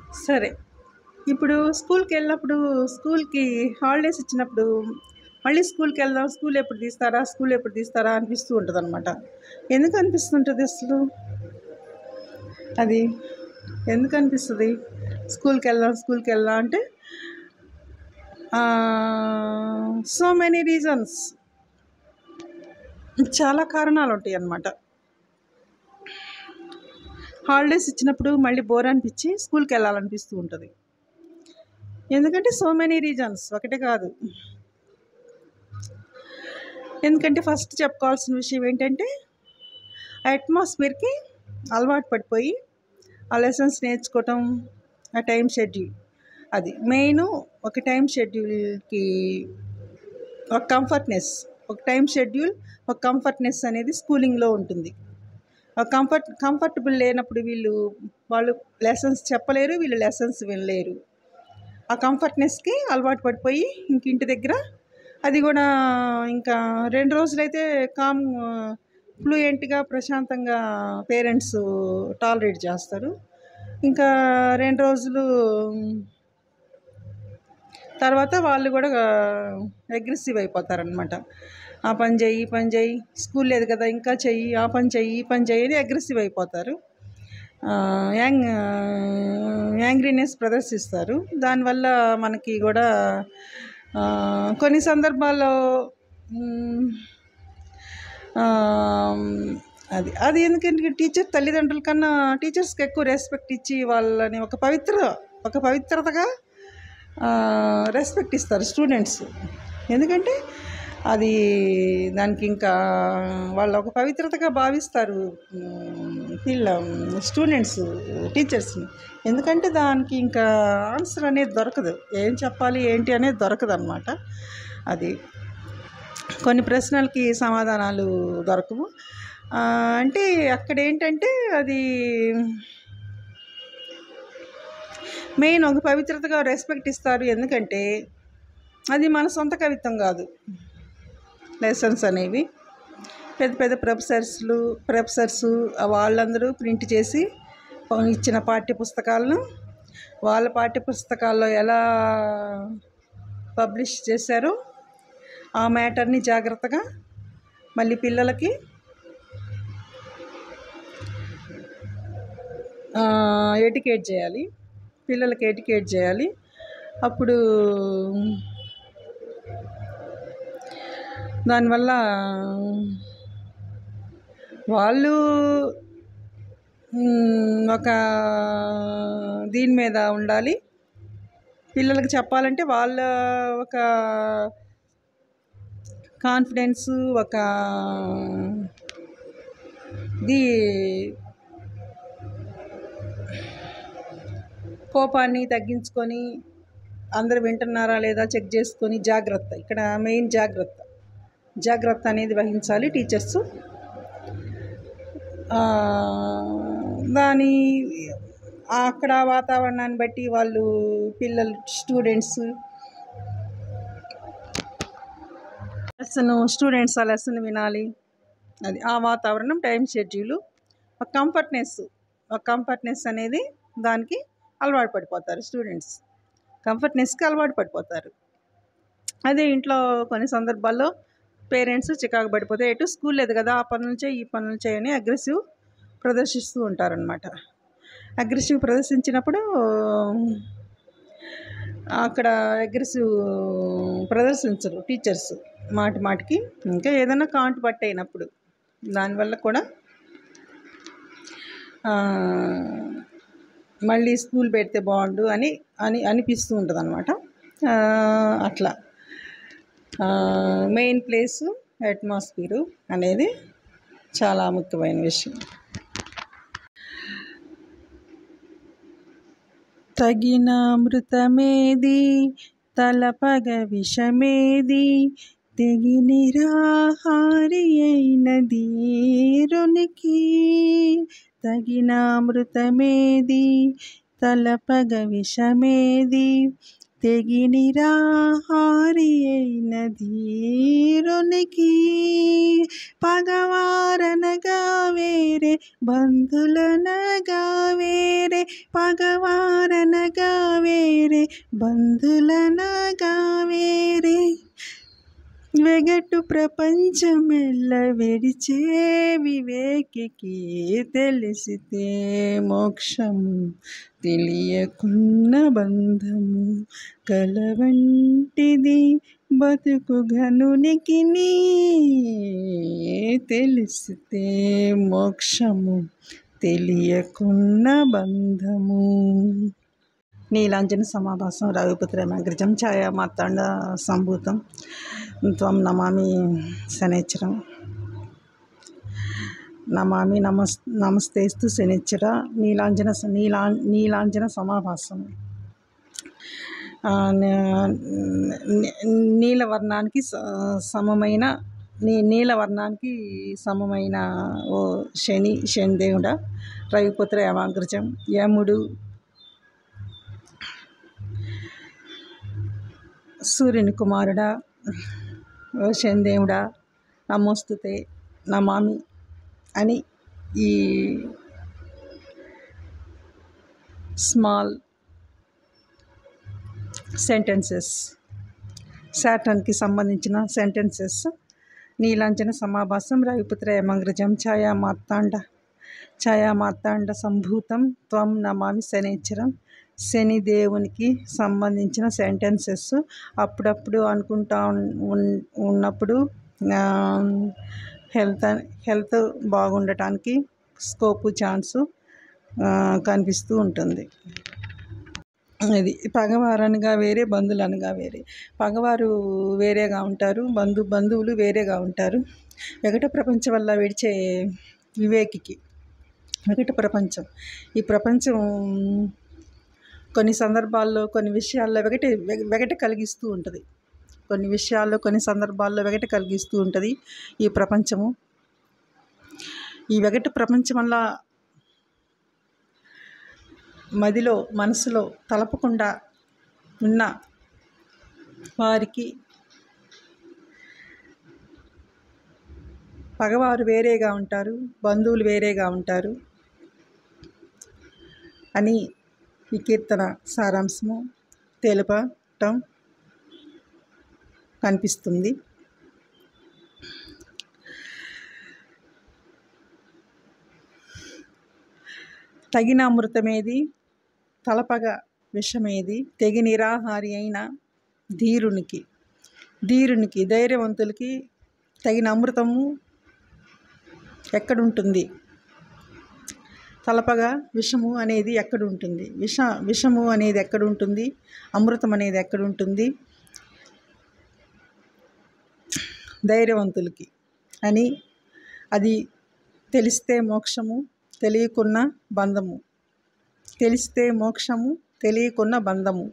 సరే. ఇప్పుడు స్కూల్‌కెళ్ళినప్పుడు స్కూల్‌కి హాలిడేస్ ఇచ్చినప్పుడు మళ్ళీ స్కూల్‌కెళ్దాం, స్కూల్ ఎప్పుడు తీస్తారా అనిపిస్తూ ఉంటదనమాట. ఎందుకు అనిపిస్తుంటది అసలు? అది ఎందుకనిపిస్తది? స్కూల్‌కెళ్దాం అంటే సో మెనీ రీజన్స్, చాలా కారణాలుంటాయన్నమాట. హాలిడేస్ ఇచ్చినప్పుడు మళ్ళీ బోర్ అనిపిచ్చి స్కూల్‌కెళ్ళాలనిపిస్తూ ఉంటది. ఎందుకంటే సో మెనీ రీజన్స్, ఒకటే కాదు. ఎందుకంటే ఫస్ట్ చెప్పుకోవాల్సిన విషయం ఏంటంటే, ఆ అట్మాస్ఫియర్‌కి అలవాటు పడిపోయి ఆ లెసన్స్ నేర్చుకోవటం, ఆ టైమ్ షెడ్యూల్, అది మెయిను. ఒక టైమ్ షెడ్యూల్‌కి ఒక టైమ్ షెడ్యూల్, ఒక కంఫర్ట్‌నెస్ అనేది స్కూలింగ్‌లో ఉంటుంది. ఆ కంఫర్టబుల్ లేనప్పుడు వాళ్ళు లెసన్స్ చెప్పలేరు, వీళ్ళు లెసన్స్ వినలేరు. ఆ కంఫర్ట్‌నెస్‌కి అలవాటు పడిపోయి ఇంటి దగ్గర అది కూడా ఇంకా 2 రోజులైతే ఫ్లూయెంట్‌గా ప్రశాంతంగా పేరెంట్స్ టాలరేట్ చేస్తారు. ఇంకా 2 రోజులు తర్వాత వాళ్ళు కూడా అగ్రెసివ్ అయిపోతారనమాట. ఆ పని చెయ్యి, ఈ పని చెయ్యి, స్కూల్ లేదు కదా ఇంకా చెయ్యి, ఆ పని చెయ్యి, ఈ పని చెయ్యి అని అగ్రెసివ్ అయిపోతారు. యాంగ్రీనెస్ ప్రదర్శిస్తారు. దానివల్ల మనకి కూడా కొన్ని సందర్భాల్లో మ్, ఆ, అది అది ఎందుకంటే తల్లిదండ్రుల కన్నా టీచర్స్కి ఎక్కువ రెస్పెక్ట్ ఇచ్చి వాళ్ళని ఒక పవిత్రతగా రెస్పెక్ట్ ఇస్తారు స్టూడెంట్స్. ఎందుకంటే అది దానికి ఇంకా వాళ్ళు ఒక పవిత్రతగా భావిస్తారు స్టూడెంట్స్ టీచర్స్ని. ఎందుకంటే దానికి ఇంకా ఆన్సర్ అనేది దొరకదు, ఏం చెప్పాలి ఏంటి అనేది దొరకదు అనమాట. అది కొన్ని ప్రశ్నలకి సమాధానాలు దొరకవు. అంటే అక్కడ ఏంటంటే అది మెయిన్ ఒక పవిత్రతగా రెస్పెక్ట్ ఇస్తారు. ఎందుకంటే అది మన సొంత కవిత్వం కాదు. లెసన్స్ అనేవి పెద్ద పెద్ద ప్రొఫెసర్స్ వాళ్ళందరూ ప్రింట్ చేసి ఇచ్చిన పాఠ్యపుస్తకాలను వాళ్ళ పాఠ్యపుస్తకాల్లో ఎలా పబ్లిష్ చేశారో ఆ మ్యాటర్ని జాగ్రత్తగా మళ్ళీ పిల్లలకి ఎడ్యుకేట్ చేయాలి. అప్పుడు దానివల్ల వాళ్ళు ఒక దీని మీద ఉండాలి. పిల్లలకి చెప్పాలంటే వాళ్ళ ఒక కాన్ఫిడెన్సు, ఒక కోపాన్ని తగ్గించుకొని అందరూ వింటున్నారా లేదా చెక్ చేసుకొని ఇక్కడ మెయిన్ జాగ్రత్త అనేది వహించాలి టీచర్సు. దాని అక్కడ వాతావరణాన్ని బట్టి స్టూడెంట్స్ ఆ లెసన్ వినాలి. అది ఆ వాతావరణం, టైం షెడ్యూలు, ఒక కంఫర్ట్నెస్ అనేది దానికి అలవాటు పడిపోతారు స్టూడెంట్స్. కంఫర్ట్నెస్కి అలవాటు పడిపోతారు. అదే ఇంట్లో కొన్ని సందర్భాల్లో పేరెంట్స్ చికాకు పడిపోతే స్కూల్ లేదు కదా, ఆ పనులు చేయి ఈ పనులు చేయని అగ్రెసివ్ ప్రదర్శిస్తూ ఉంటారనమాట. అగ్రెసివ్ ప్రదర్శించినప్పుడు అక్కడ అగ్రెసివ్ ప్రదర్శించరు టీచర్స్ మాటికి. ఇంకా ఏదైనా కాంటు పట్టు అయినప్పుడు దానివల్ల కూడా మళ్ళీ స్కూల్ పెడితే బాగుండు అని అనిపిస్తూ ఉంటుంది అనమాట. అట్లా మెయిన్ ప్లేసు అట్మాస్ఫియరు అనేది చాలా ముఖ్యమైన విషయం. తగిన అమృతమేది, తలపగ విషమేది, తెగినిరాహారి అయినది రునికి. తగిన అమృతమేది, తలపగ విషమేది, తెగినిరాహారి అయినది రునికి. పగవారనగా వేరే, బంధులనగా వేరే, పగవారనగా వేరే బంధులనగా వేరే వెగటు ప్రపంచమెల్ల విడిచే వివేకికి తెలిసితే మోక్షము తెలియకున్న బంధము కలవంటిది బతుకు ఘనునికి తెలిసితే మోక్షము తెలియకున్న బంధము. నీలాంజన సమాభాసం రవిపుత్రమగ్రజం ఛాయా మార్తాండ సంభూతం త్వం నమామి శనైశ్చరం. నమామి నమస్తేస్తు శనిశ్చర. నీలాంజన సమాభాసం. నీలవర్ణానికి సమమైన ఓ శనిదేవుడా, రవిపుత్ర యమాగ్రజం, యముడు సూర్యుని కుమారుడా, ఓ శనిదేవుడా, నమోస్తుతే నమామి అని ఈ స్మాల్ సెంటెన్సెస్, సాటర్న్కి సంబంధించిన సెంటెన్సెస్. నీలాంజన సమాభాసం రవిపుత్ర యమాగ్రజం ఛాయా మార్తాండ సంభూతం త్వం నమామి శనైశ్చరం. శనిదేవునికి సంబంధించిన సెంటెన్సెస్. అప్పుడప్పుడు అనుకుంటా ఉన్నప్పుడు హెల్త్ బాగుండటానికి స్కోపు ఛాన్సు కనిపిస్తూ ఉంటుంది. ఇది పగవారు అనగా వేరే, బంధువులు అనగా వేరే. పగవారు వేరేగా ఉంటారు, బంధువులు వేరేగా ఉంటారు. వెగట ప్రపంచం వల్ల విడిచే వివేకికి వెగట ప్రపంచం, ఈ ప్రపంచం కొన్ని సందర్భాల్లో కొన్ని విషయాల్లో వెగట కలిగిస్తూ ఉంటుంది. కొన్ని విషయాల్లో కొన్ని సందర్భాల్లో వెగట కలిగిస్తూ ఉంటుంది ఈ ప్రపంచము. ఈ వెగట ప్రపంచం వల్ల మదిలో మనసులో తలపకుండా ఉన్న వారికి పగవారు వేరేగా ఉంటారు, బంధువులు వేరేగా ఉంటారు అని ఈ కీర్తన సారాంశము తెలుపటం కనిపిస్తుంది. తగిన అమృతమేది, తలపగ విషమేది, తెగి నిరాహారి అయిన ధీరునికి ధైర్యవంతులకి తగిన అమృతము ఎక్కడుంటుంది? తలపగ విషము అనేది ఎక్కడుంటుంది? విషము అనేది ఎక్కడుంటుంది? అమృతం అనేది ఎక్కడుంటుంది? ధైర్యవంతులకి అని. అది తెలిస్తే మోక్షము, తెలియకున్న బంధము. తెలిస్తే మోక్షము, తెలియకున్న బంధము.